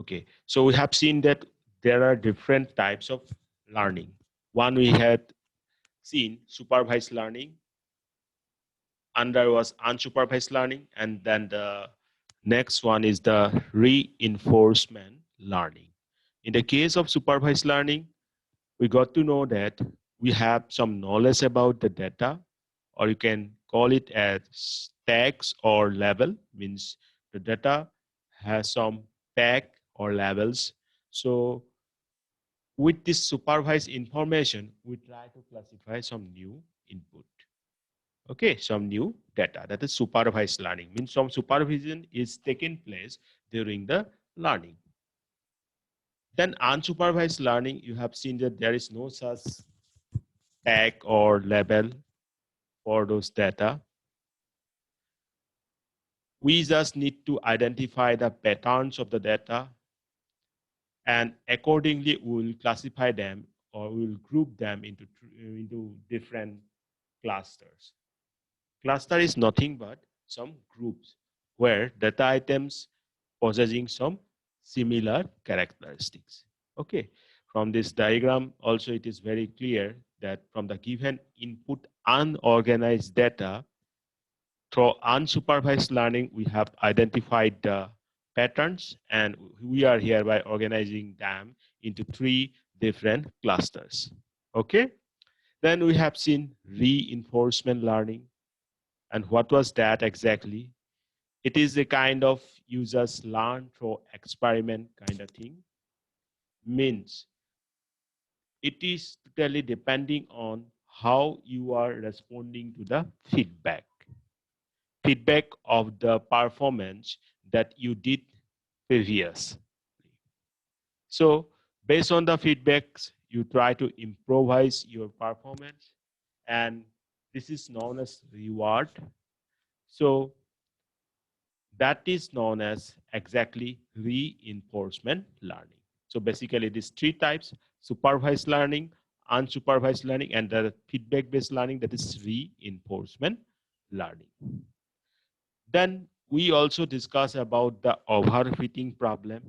Okay, so we have seen that there are different types of learning. One we had seen supervised learning, under was unsupervised learning, and then the next one is the reinforcement learning. In the case of supervised learning, we got to know that we have some knowledge about the data, or you can call it as tags or level, means the data has some tag or levels. So with this supervised information, we try to classify some new input. Okay, some new data. That is supervised learning. Means some supervision is taking place during the learning. Then unsupervised learning, you have seen that there is no such tag or label for those data. We just need to identify the patterns of the data, and accordingly we will classify them, or we will group them into different clusters. Cluster is nothing but some groups where data items possessing some similar characteristics. Okay, from this diagram also it is very clear that from the given input unorganized data, through unsupervised learning, we have identified the patterns, and we are hereby organizing them into 3 different clusters. Okay, then we have seen reinforcement learning. And what was that exactly? It is a kind of users learn through experiment kind of thing. Means it is totally depending on how you are responding to the feedback of the performance that you did previous. So based on the feedbacks, you try to improvise your performance, and this is known as reward. So that is known as exactly reinforcement learning. So basically these 3 types: supervised learning, unsupervised learning, and the feedback-based learning, that is reinforcement learning. Then we also discuss about the overfitting problem.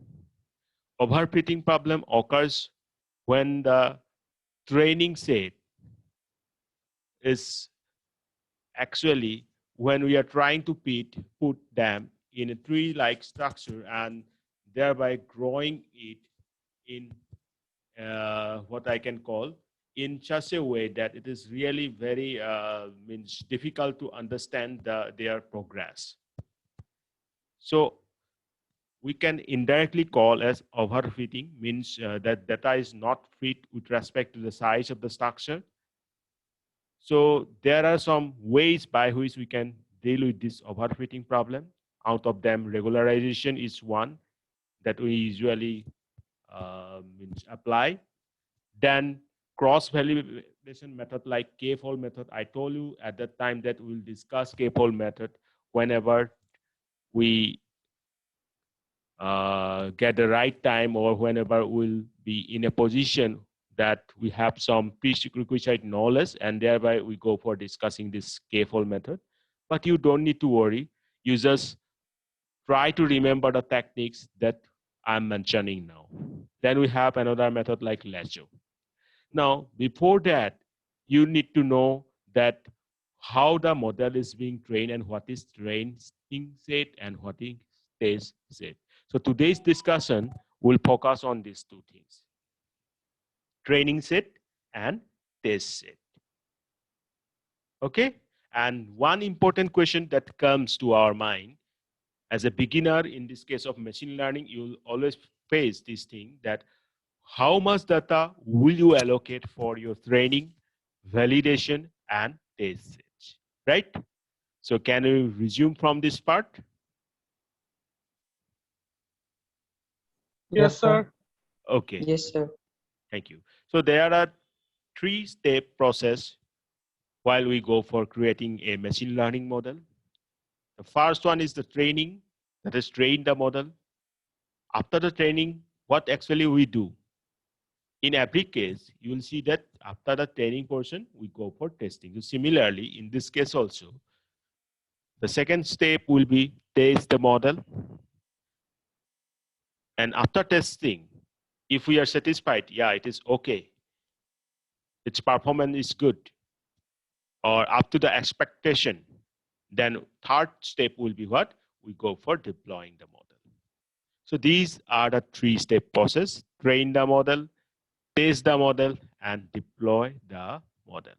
Overfitting problem occurs when the training set is actually, when we are trying to put them in a tree-like structure and thereby growing it in what I can call in such a way that it is really very means difficult to understand their progress. So we can indirectly call as overfitting, means that data is not fit with respect to the size of the structure. So there are some ways by which we can deal with this overfitting problem. Out of them, regularization is one that we usually apply. Then cross-validation method like K-fold method. I told you at that time that we'll discuss K-fold method whenever we get the right time, or whenever we'll be in a position that we have some prerequisite knowledge, and thereby we go for discussing this K-fold method. But you don't need to worry. You just try to remember the techniques that I'm mentioning now. Then we have another method like LEGO. Now, before that, you need to know that how the model is being trained and what is training set and what is test set. So today's discussion will focus on these 2 things: training set and test set. Okay? And one important question that comes to our mind as a beginner, in this case of machine learning, you'll always face this thing that how much data will you allocate for your training, validation, and test sets, right? So can you resume from this part? Yes, sir. Okay. Yes, sir. Thank you. So there are 3-step process while we go for creating a machine learning model. The first one is the training, that is train the model. After the training, what actually we do? In every case, you will see that after the training portion, we go for testing. So similarly, in this case also, the second step will be test the model. And after testing, if we are satisfied, yeah, it is okay, its performance is good, or up to the expectation, then third step will be what? We go for deploying the model. So these are the three-step process: train the model, test the model, and deploy the model.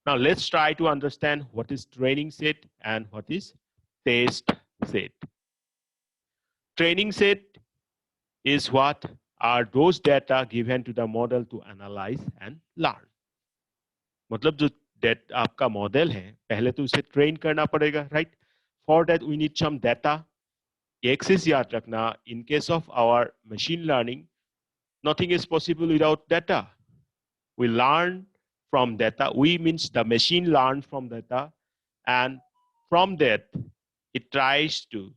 Now let's try to understand what is training set and what is test set. Training set is what are those data given to the model to analyze and learn. मतलब जो आपका model है पहले तो उसे train करना पड़ेगा, right? For that we need some data. एक चीज याद रखना, in case of our machine learning, nothing is possible without data. We learn from data. We means the machine learns from data, and from that it tries to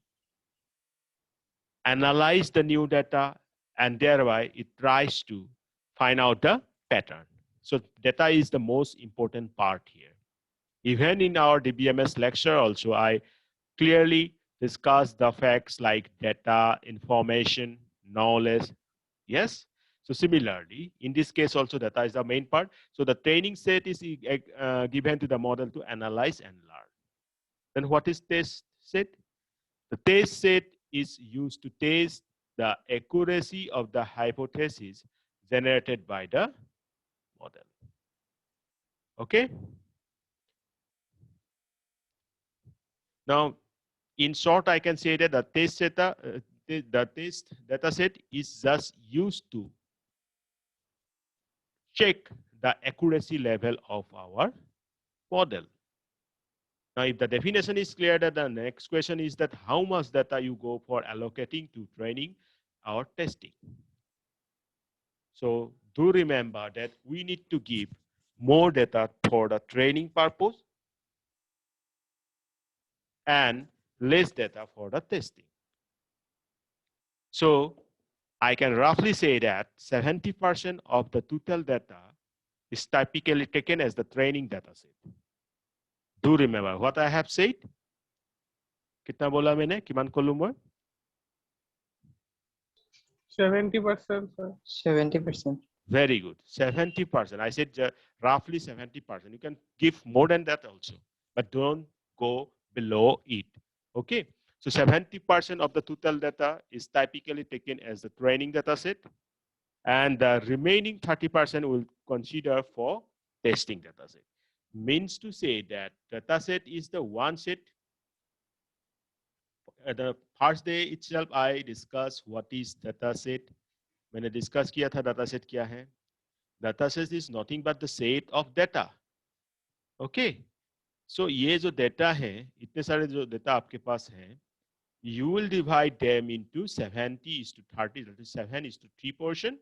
analyze the new data, and thereby it tries to find out the pattern. So data is the most important part here. Even in our DBMS lecture also, I clearly discuss the facts like data, information, knowledge. Yes? So similarly, in this case also data is the main part. So the training set is given to the model to analyze and learn. Then what is test set? The test set is used to test the accuracy of the hypothesis generated by the model. Okay? Now, in short, I can say that the test data set is just used to check the accuracy level of our model. Now, if the definition is clear, that the next question is that how much data you go for allocating to training or testing. So do remember that we need to give more data for the training purpose and less data for the testing. So I can roughly say that 70% of the total data is typically taken as the training data set. Do remember what I have said? कितना बोला मैंने? किमान खोलूं मैं? 70%, sir. 70%. Very good. 70%. I said roughly 70%. You can give more than that also, but don't go below it. Okay. So 70% of the total data is typically taken as the training data set, and the remaining 30% will consider for testing data set. Means to say that data set is the one set. At the first day itself, I discussed what is data set. मैंने discuss किया था data set क्या है. Data set is nothing but the set of data. Okay. So ये जो data है, इतने सारे जो data आपके पास हैं, you will divide them into 70:30, that is 7:3 portion.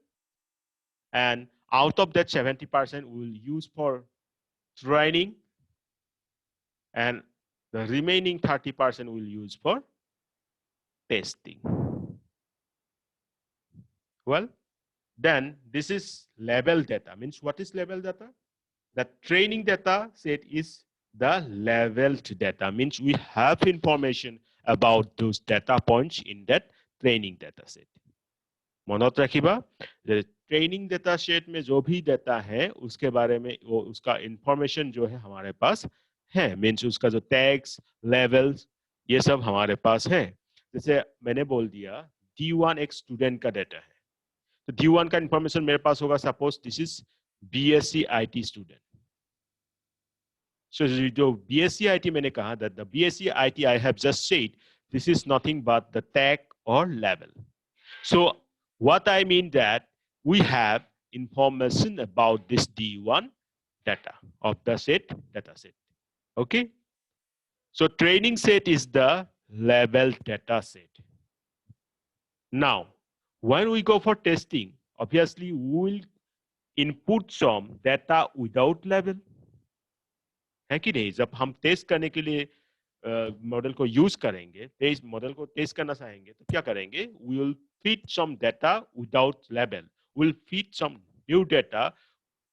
And out of that 70% we will use for training, and the remaining 30% we'll use for testing. Well, then this is level data. Means what is level data? The training data set is the leveled data. Means we have information about those data points in that training data set. मनोत रखिएगा, training data set में जो भी data है उसके बारे में वो उसका इंफॉर्मेशन जो है हमारे पास है. मीन्स उसका जो टैग्स, लेवल्स, ये सब हमारे पास है. जैसे मैंने बोल दिया D1 एक स्टूडेंट का डेटा है, तो D1 का इंफॉर्मेशन मेरे पास होगा. Suppose this is BSc IT student. So जो BSc IT मैंने कहा that the BSc IT I have just said this is nothing but the tag और level. So what I mean that we have information about this D1 data of the set data set. Okay. So training set is the level data set. Now, when we go for testing, obviously we will input some data without level. है कि नहीं? जब हम test करने के लिए model को use करेंगे, मॉडल को टेस्ट करना चाहेंगे, तो क्या करेंगे? We will feed some data without label. We'll feed some new data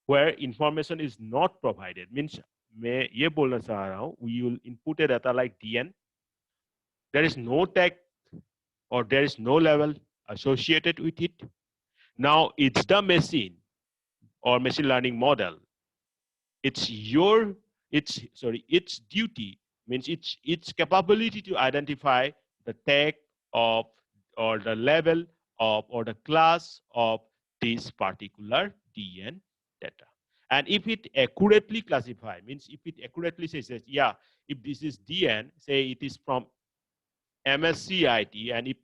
where information is not provided. Means मैं ये बोलना चाह रहा हूँ, we will input a data like DN. There is no tag or there is no level. associated with it. Now it's the machine or machine learning model. It's its duty, means its capability to identify the tag of or the level of or the class of this particular DN data. And if it accurately classify, means if it accurately says that, yeah, if this is DN, say it is from MSCIT, and if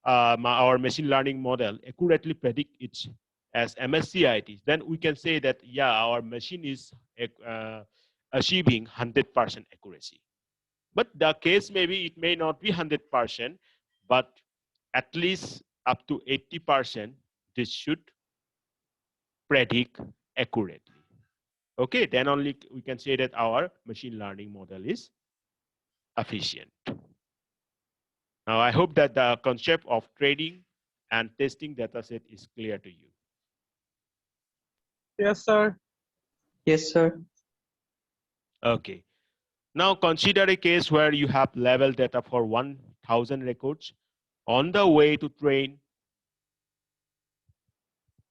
our machine learning model accurately predict it as MSCIT, then we can say that, yeah, our machine is achieving 100% accuracy. But the case maybe it may not be 100%, but at least up to 80%, this should predict accurately. Okay, then only we can say that our machine learning model is efficient. Now, I hope that the concept of training and testing dataset is clear to you. Yes, sir. Yes, sir. Okay. Now, consider a case where you have level data for 1,000 records. On the way to train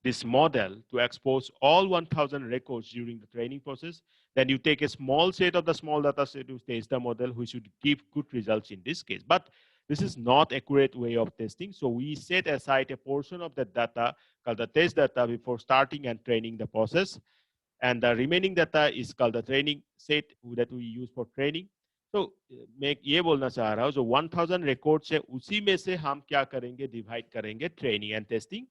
this model to expose all 1,000 records during the training process, then you take a small set of the small data set to test the model, which should give good results in this case. But this is not accurate way of testing. So we set aside a portion of the data called the test data before starting and training the process. And the remaining data is called the training set that we use for training. तो मैं ये बोलना चाह रहा हूँ जो 1000 records है उसी में से हम क्या करेंगे डिवाइड करेंगे ट्रेनिंग एंड टेस्टिंग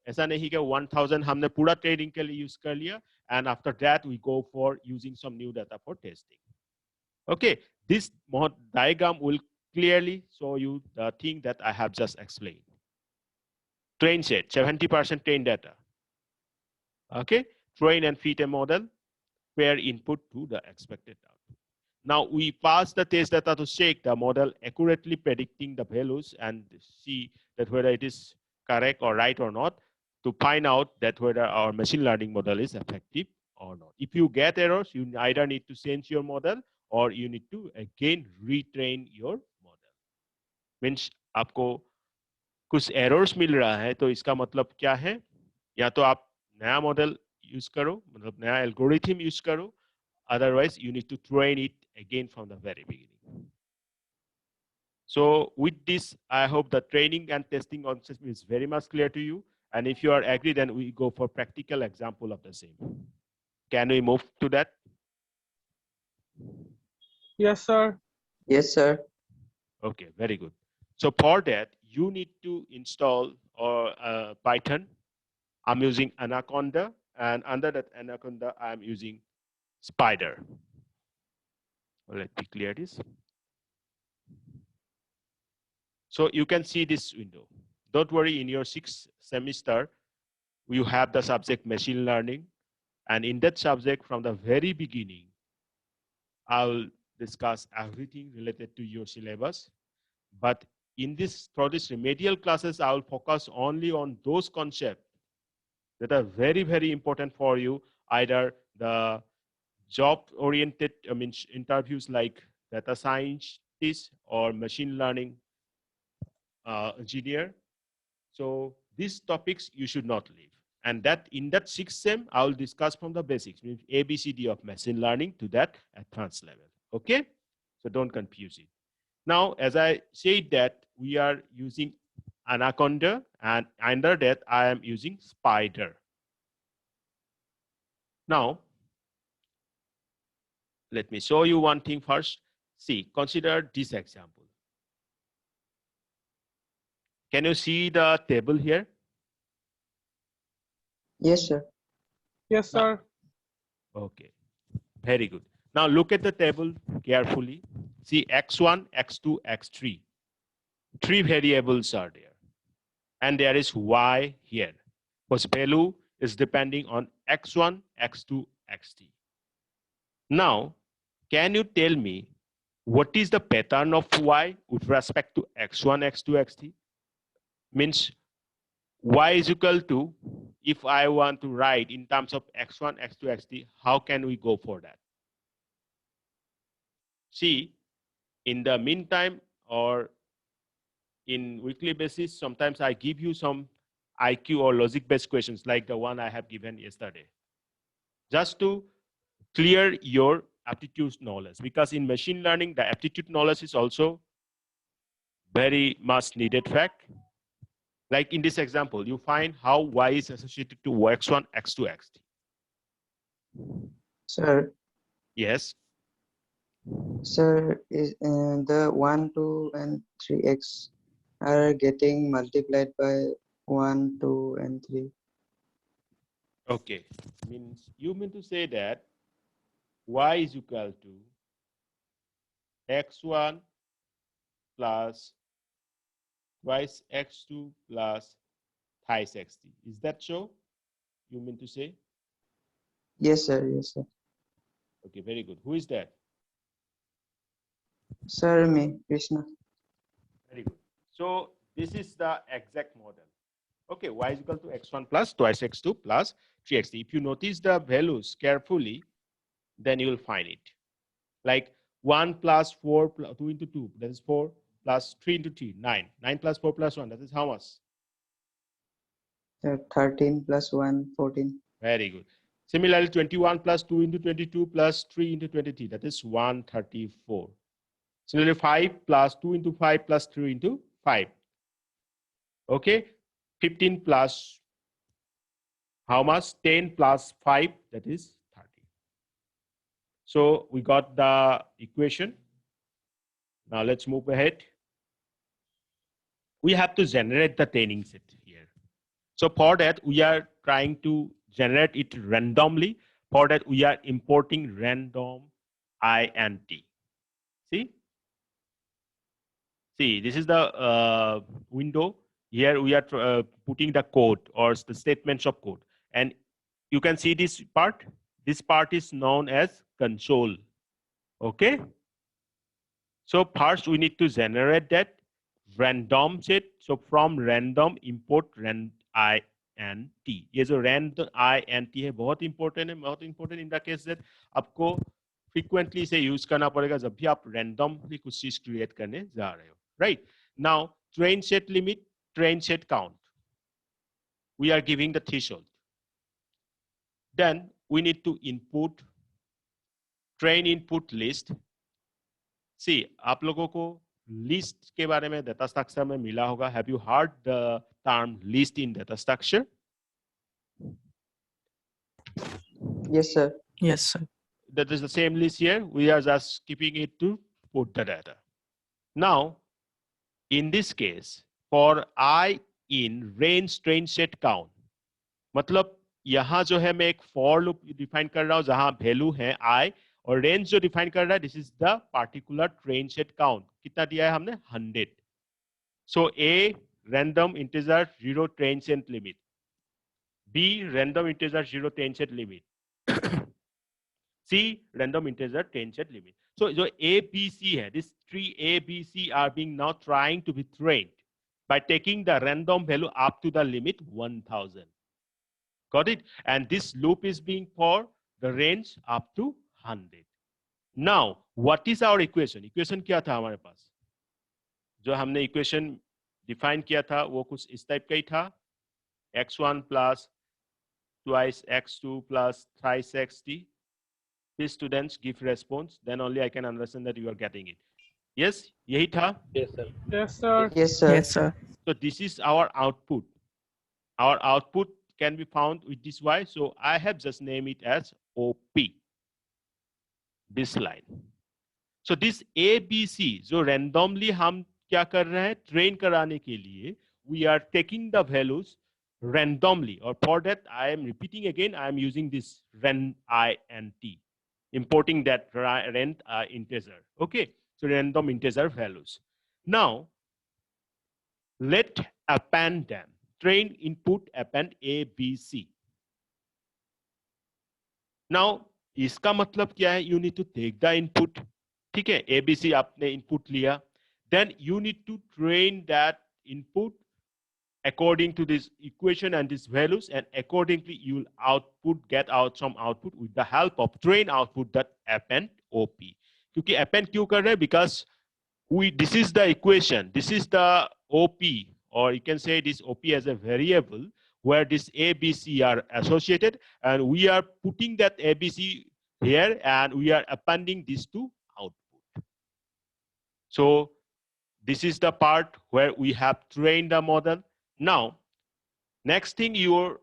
ऐसा नहीं कि 1000 हमने पूरा ट्रेनिंग के लिए यूज कर लिया and after that we go for using some new data for testing. Okay, this diagram will clearly show you the thing that I have just explained. Train set 70% train data. Okay, train and fit a model, pair input to the expected output. Now we pass the test data to shake the model accurately predicting the values and see that whether it is correct or right or not to find out that whether our machine learning model is effective or not. If you get errors, you either need to change your model or you need to again retrain your model. Means आपको कुछ errors मिल रहा है तो इसका मतलब क्या है या तो आप नया मॉडल यूज करो मतलब नया एल्गोरिथम यूज करो otherwise you need to train it again from the very beginning. So with this I hope the training and testing concept is very much clear to you, and if you are agree then we go for practical example of the same. Can we move to that? Yes, sir. Yes, sir. Okay, very good. So for that you need to install Python. I'm using Anaconda, and under that Anaconda I'm using Spider. Let me clear this. So you can see this window. Don't worry, in your 6th semester, you have the subject machine learning. And in that subject, from the very beginning, I'll discuss everything related to your syllabus. But in this, for this remedial classes, I'll focus only on those concepts that are very, very important for you, either the job-oriented, interviews like data scientist or machine learning engineer. So these topics you should not leave. And that in that 6th sem, I will discuss from the basics, means ABCD of machine learning to that advanced level. Okay, so don't confuse it. Now, as I said that we are using Anaconda, and under that I am using Spider. Now, let me show you one thing first. See, consider this example. Can you see the table here? Yes, sir. Yes, sir. Okay, very good. Now look at the table carefully. See x1, x2, x3. 3 variables are there. And there is y here. Because value is depending on x1, x2, xt. Now, can you tell me what is the pattern of y with respect to x1, x2, xt? Means y is equal to, if I want to write in terms of x1, x2, xt, how can we go for that? See, in the meantime, or in weekly basis, sometimes I give you some IQ or logic based questions like the one I have given yesterday, just to clear your aptitude knowledge, because in machine learning the aptitude knowledge is also very much needed fact. Like in this example, you find how y is associated to x1, x2, xt. Sir, Yes. sir, is the 1, 2, and 3x are getting multiplied by 1, 2, and 3. Okay. Means you mean to say that y is equal to x1 plus twice x2 plus thrice xt. Is that so? You mean to say? Yes, sir. Yes, sir. Okay, very good. Who is that? Sir, me, Krishna. Very good. So this is the exact model. Okay, y is equal to x1 plus twice x2 plus 3xt. If you notice the values carefully, then you will find it. Like 1 plus 4 plus 2 into 2, that is 4, plus 3 into 3, 9. 9 plus 4 plus 1, that is how much? Sir, 13 plus 1, 14. Very good. Similarly, 21 plus 2 into 22 plus 3 into 23, that is 134. Similarly, 5 plus 2 into 5 plus 3 into 5. Okay, 15 plus how much? 10 plus 5, that is 30. So we got the equation. Now let's move ahead. We have to generate the training set here. So for that, we are trying to generate it randomly. For that, we are importing random int. See? See, this is the window. Here we are putting the code or the statements of code. And you can see this part. This part is known as console. Okay? So first we need to generate that random set. So from random import rand int. ये जो rand int है बहुत important है, बहुत important in the case that आपको frequently इसे use करना पड़ेगा जब भी आप randomly कुछ चीज create करने जा रहे हो. Right? Now train set limit, train set count. We are giving the threshold. Then we need to input train input list. See, आप लोगों को list के बारे में data structure में मिला होगा. Have you heard the term list in data structure? Yes, sir. Yes, sir. That is the same list here. We are just keeping it to put the data. Now, in this case, for I in range train set count, मतलब यहाँ जो है मैं एक for loop define कर रहा हूँ जहाँ value है I और range जो define कर रहा है this is the particular train set count. कितना दिया है हमने 100. So A random integer 0 train set limit. B random integer 0 train set limit. C random integer train set limit. So A, B, C है. These three A, B, C are being now trying to be trained by taking the random value up to the limit 1000. Got it? And this loop is being for the range up to 100. Now, what is our equation? Equation क्या था हमारे पास? जो हमने equation define किया था वो कुछ इस type का ही था. x1 plus twice x2 plus thrice xt. Please students give response, then only I can understand that you are getting it. Yes, यही था. Yes, sir. Yes, sir. Yes, sir. So this is our output. Our output can be found with this y. So I have just named it as OP. This line. So this ABC, जो randomly हम क्या कर रहे हैं? Train कराने के लिए, we are taking the values randomly. Or for that, I am repeating again. I am using this rand int, importing that rand integer. Okay, so random integer values. Now, let append them. Train input append A, B, C. Now, इसका मतलब क्या है? You need to take the input. ठीक है, A, B, C आपने input लिया. Then you need to train that input according to this equation and these values, and accordingly you will get out some output with the help of train output that append OP. क्योंकि append क्यों कर रहे हैं? Because this is the equation. This is the OP, or you can say this OP as a variable where this A, B, C are associated, and we are putting that A, B, C here, and we are appending this to output. So this is the part where we have trained the model. Now, next thing, your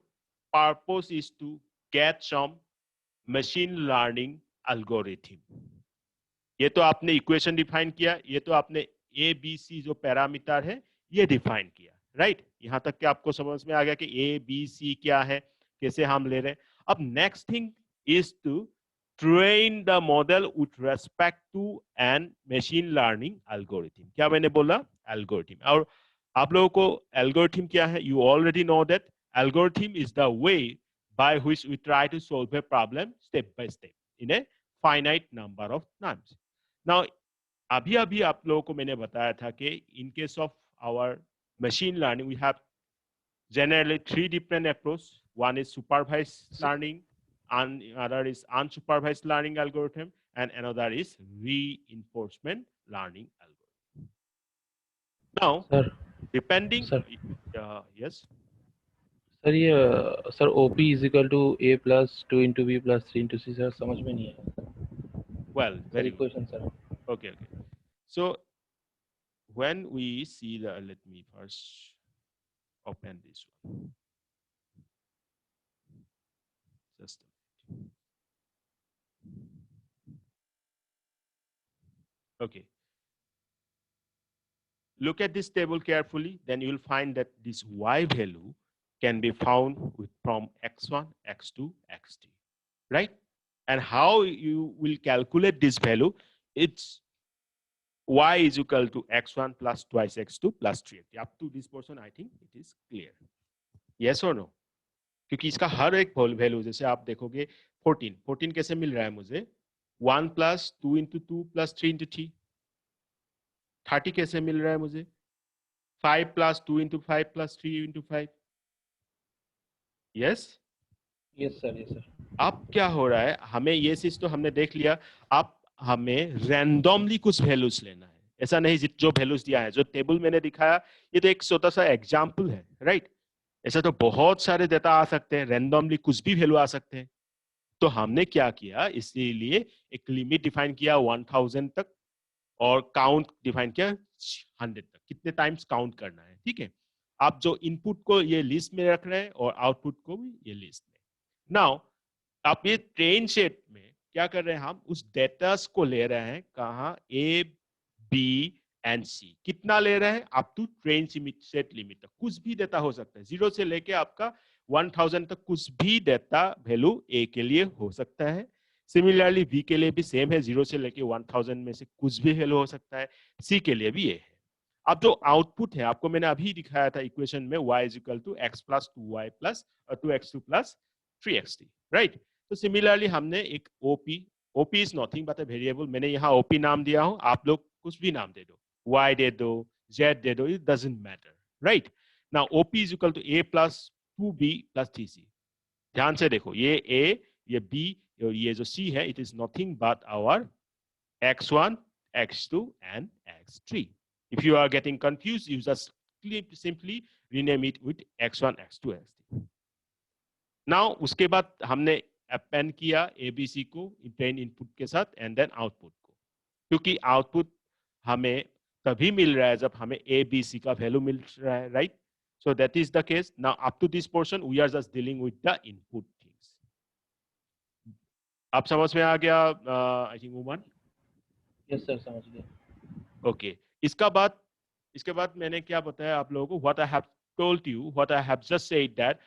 purpose is to get some machine learning algorithm. ये तो आपने equation define किया, ये तो आपने A B C जो parameter है ये डिफाइन किया, राइट? यहां तक कि आपको समझ में आ गया कि ए बी सी क्या है, कैसे हम ले रहे हैं. अब next thing is to train the model with respect to an machine learning algorithm. क्या मैंने बोला? एल्गोरिथम. और आप लोगों को एल्गोरिथम क्या है? You already know that algorithm is the way by which we try to solve a problem step by step in a finite number of times. Now, अभी आप लोगों को मैंने बताया था कि in case of our machine learning, we have generally 3 different approaches. One is supervised learning, and another is unsupervised learning algorithm, and another is reinforcement learning algorithm. Now, Sir. depending, Sir. Yes. Sir ये sir OP is equal to A plus 2 into B plus 3 into C, sir समझ में नहीं आया. Well, very good. Equation, sir. Okay. So when we see the, let me first open this one. Just a minute. Okay. Look at this table carefully, then you will find that this Y value can be found from x1, x2, x3, right? And how you will calculate this value? It's y is equal to x1 plus twice x2 plus 3. Up to this portion, I think it is clear. Yes or no? क्योंकि इसका हर एक value, जैसे आप देखोगे 14 कैसे मिल रहा है मुझे? 1 plus 2 into 2 plus 3 into 3. 30 कैसे मिल रहा है मुझे? 5 plus 2 into 5 plus 3 into 5. Yes sir. अब क्या हो रहा है, हमें ये चीज तो हमने देख लिया. अब हमें रैंडमली कुछ वैल्यूज लेना है. ऐसा नहीं जो वैल्यूज दिया है, जो टेबल मैंने दिखाया, ये तो एक छोटा सा एग्जांपल है, राइट? ऐसा तो बहुत सारे डेटा आ सकते हैं, रैंडमली कुछ भी वैल्यू आ सकते हैं. तो हमने क्या किया, इसीलिए एक लिमिट डिफाइन किया 1000 तक, और काउंट डिफाइन किया 100 तक. कितने टाइम्स काउंट करना है, ठीक है? आप जो इनपुट को ये लिस्ट में रख रहे हैं और आउटपुट को भी ये लिस्ट में. नाउ आप ये ट्रेन सेट में क्या कर रहे हैं, हम उस डेटा को ले रहे हैं, कहाँ? A B and C. कितना ले रहे हैं? Up to train set limit तक. कुछ भी डेटा हो सकता है, 0 से लेके आपका 1000 तक कुछ भी डेटा वैल्यू ए के लिए हो सकता है. सिमिलरली बी के लिए भी सेम है, 0 से लेके 1000 में से कुछ भी वैल्यू हो सकता है. सी के लिए भी ये है. अब जो आउटपुट है, आपको मैंने अभी दिखाया था इक्वेशन में, y is equal to x plus 2y plus 2x2 plus 3x3, right? तो सिमिलरली हमने एक OP is nothing but a variable. मैंने यहाँ OP नाम दिया हूँ, आप लोग कुछ भी नाम दे दो, y दे दो, z दे दो, it doesn't matter, right? Now OP is equal to a plus 2b plus 3c. ध्यान से देखो, ये a, ये b और ये जो c है, it is nothing but our x1, x2 and x3. If you are getting confused, you just simply rename it with x1, x2, x3. Now उसके बाद हमने append किया ABC को ट्रेन इनपुट के साथ एंड देन आउटपुट को, क्योंकि output हमें तभी मिल रहा है जब हमें ABC का वैल्यू मिल रहा है, right? So that is the case. Now up to this portion we are just dealing with the input things. आप समझ में आ गया? I think Uman? Yes sir, समझ गया. Okay. इसके बाद मैंने क्या बताया आप लोगों को? What I have told you, what I have just said that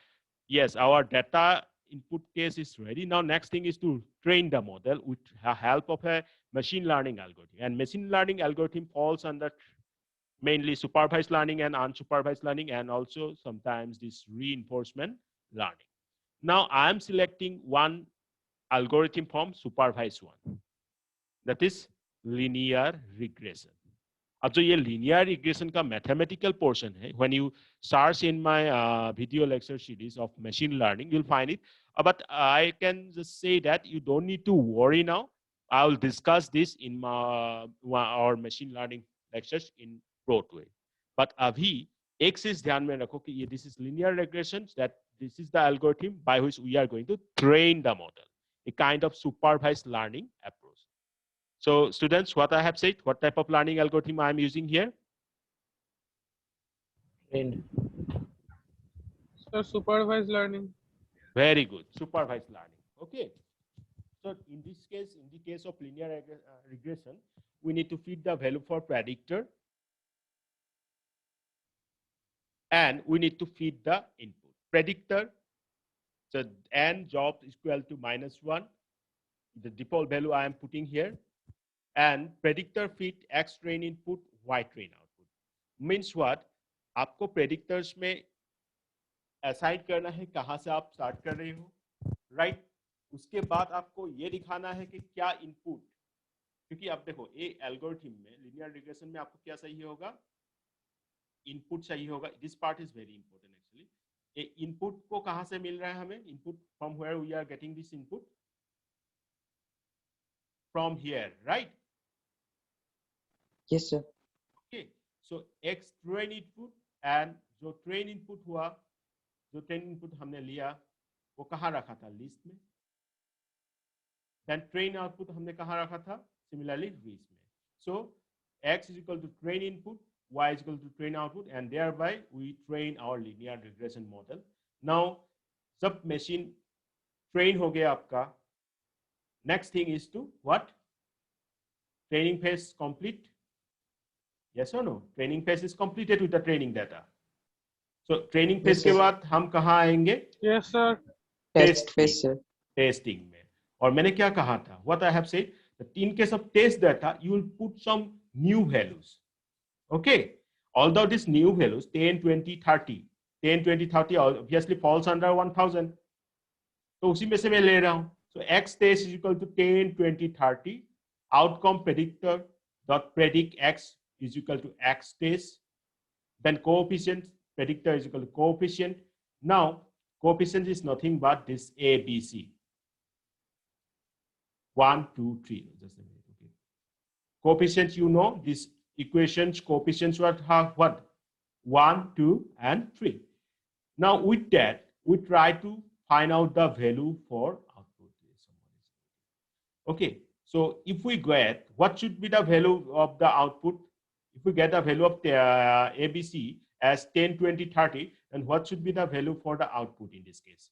yes, our data input case is ready. Now next thing is to train the model with the help of a machine learning algorithm. And machine learning algorithm falls under mainly supervised learning and unsupervised learning, and also sometimes this reinforcement learning. Now I am selecting one algorithm from supervised one, that is linear regression. अब जो ये linear regression का mathematical portion है, when you search in my video lecture series of machine learning, you'll find it. But I can just say that you don't need to worry now. I will discuss this in our machine learning lectures in broad way. but अभी एक चीज ध्यान में रखो कि ये this is linear regression, that this is the algorithm by which we are going to train the model, a kind of supervised learning approach. So students, what I have said, what type of learning algorithm I am using here? Trained. Sir, supervised learning. Very good, supervised learning. Okay. So in this case, in the case of linear regression, we need to feed the value for predictor, and we need to feed the input. Predictor, so n job is equal to -1, the default value I am putting here, and predictor feed x train input, y train output. Means what? आपको predictors में assign करना है कहाँ से आप start कर रहे हो, right? उसके बाद आपको ये दिखाना है कि क्या input, क्योंकि आप देखो ये एल्गोरिथम में linear regression में आपको क्या चाहिए होगा, इनपुट चाहिए होगा. This part is very important actually. ये इनपुट को कहां से मिल रहा है हमें, input from where we are getting this input, from here, right? Yes, sir. Okay, so X train input, and जो ट्रेन इनपुट हुआ, जो ट्रेन इनपुट हमने लिया वो कहाँ रखा था, लिस्ट में. देन ट्रेन आउटपुट हमने कहाँ रखा था, सिमिलरली लिस्ट में. सो x is equal to train input, y is equal to train output, and thereby we train our linear regression model. Now जब machine train हो गया आपका, next thing is to what? Training phase complete. Yes or no? Training phase is completed with the training data. So training phase Yes, के sir. बाद हम कहाँ आएंगे, Yes, sir. Test phase, sir. Testing में. और मैंने क्या कहा था, what I have said, that in case of test data you will put some new values. Okay, although these new values 10, 20, 30, 10, 20, 30 obviously falls under 1000, तो उसी में से मैं ले रहा हूं. So x test is equal to 10, 20, 30. Outcome predictor dot predict x is equal to x test. Then coefficient predictor is equal to coefficient. Now coefficient is nothing but this a b c, 1, 2, 3. Just a minute. Okay. Coefficients, you know this equations, coefficients have what? 1, 2, and 3. Now with that, we try to find out the value for output. Okay, so if we get, what should be the value of the output? If we get the value of the ABC as 10, 20, 30, then what should be the value for the output in this case?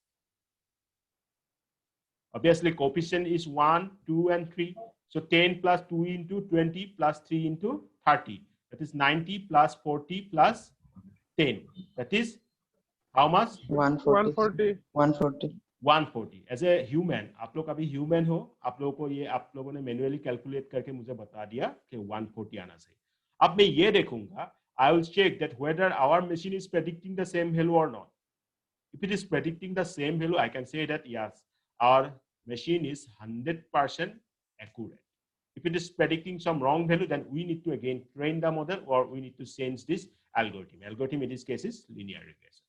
Obviously, coefficient is 1, 2, and 3. So 10 plus 2 into 20 plus 3 into 30. That is 90 plus 40 plus 10. That is how much? 140. 140. 140. 140. As a human, आप लोग अभी human हो, आप लोगों को ये आप लोगों ने मैन्युअली कैलकुलेट करके मुझे बता दिया कि 140 आना चाहिए. अब मैं ये देखूंगा, I will check that whether our machine is predicting the same value or not. If it is predicting the same value, I can say that yes, our machine is 100% accurate. If it is predicting some wrong value, then we need to again train the model, or we need to change this algorithm. Algorithm in this case is linear regression.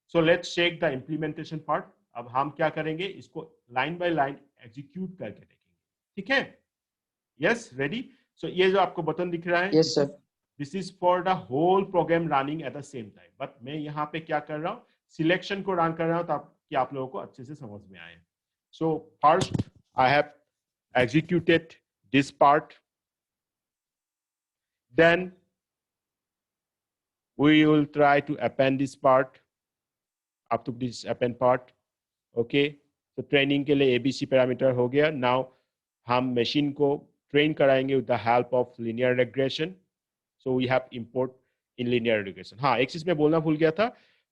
So let's check the implementation part. अब हम क्या करेंगे, इसको line by line execute करके देखेंगे. ठीक है? Yes, ready? सो ये जो आपको बटन दिख रहा है, Yes, sir. This is for the whole program running at the same time. But मैं यहाँ पे क्या कर रहा हूँ, सिलेक्शन को रन कर रहा हूँ ताकि आप लोगों को अच्छे से समझ में आए. So first I have executed this part, then we will try to append this part up to this append part. Okay, तो ट्रेनिंग के लिए एबीसी पैरामीटर हो गया. नाउ हम मशीन को ट्रेन कराएंगे with the help of linear regression. So we have import in linear regression. हाँ, एक चीज मैं बोलना भूल गया था.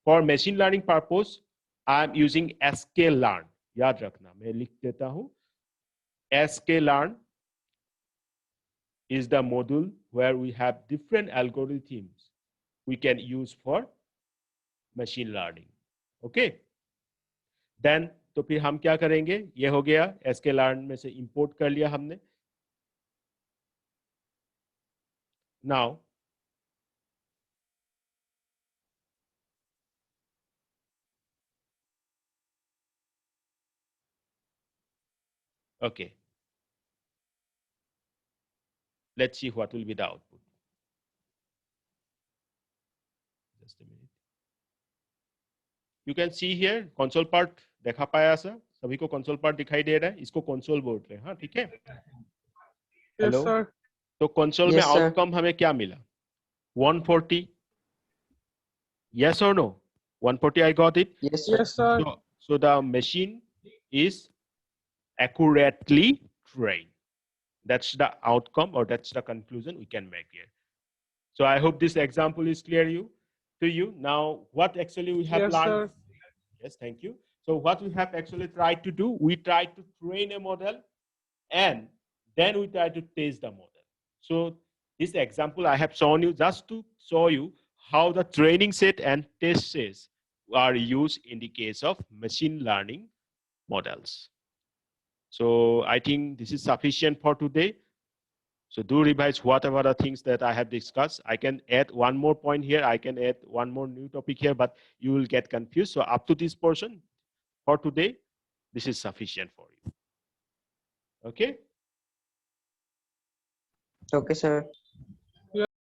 For machine learning purpose I am using sklearn. याद रखना, मैं लिख देता हूँ. sklearn is the module where we have different algorithms we can use for machine learning. Okay, then तो फिर हम क्या करेंगे, ये हो गया sklearn में से इंपोर्ट कर लिया हमने. Now okay, let's see what will be the output. Just a minute. You can see here console part देखा पाया ऐसा सभी को console part दिखाई दे रहा है इसको console बोल रहे हैं हाँ ठीक है Yes, हेलो sir. तो console में Yes, sir. outcome हमें क्या मिला 140 yes or no 140 I got it Yes, sir. Yes, sir. so the machine is accurately trained that's the outcome or that's the conclusion we can make here so I hope this example is clear to you now what actually we have Yes, learned sir. yes thank you so what we have actually tried to do we tried to train a model and then we try to test the model so this example I have shown you just to show you how the training set and test sets are used in the case of machine learning models so I think this is sufficient for today so do revise whatever the things that I have discussed. I can add one more point here. I can add one more new topic here, but you will get confused. So up to this portion for today, this is sufficient for you. Okay? Okay, sir.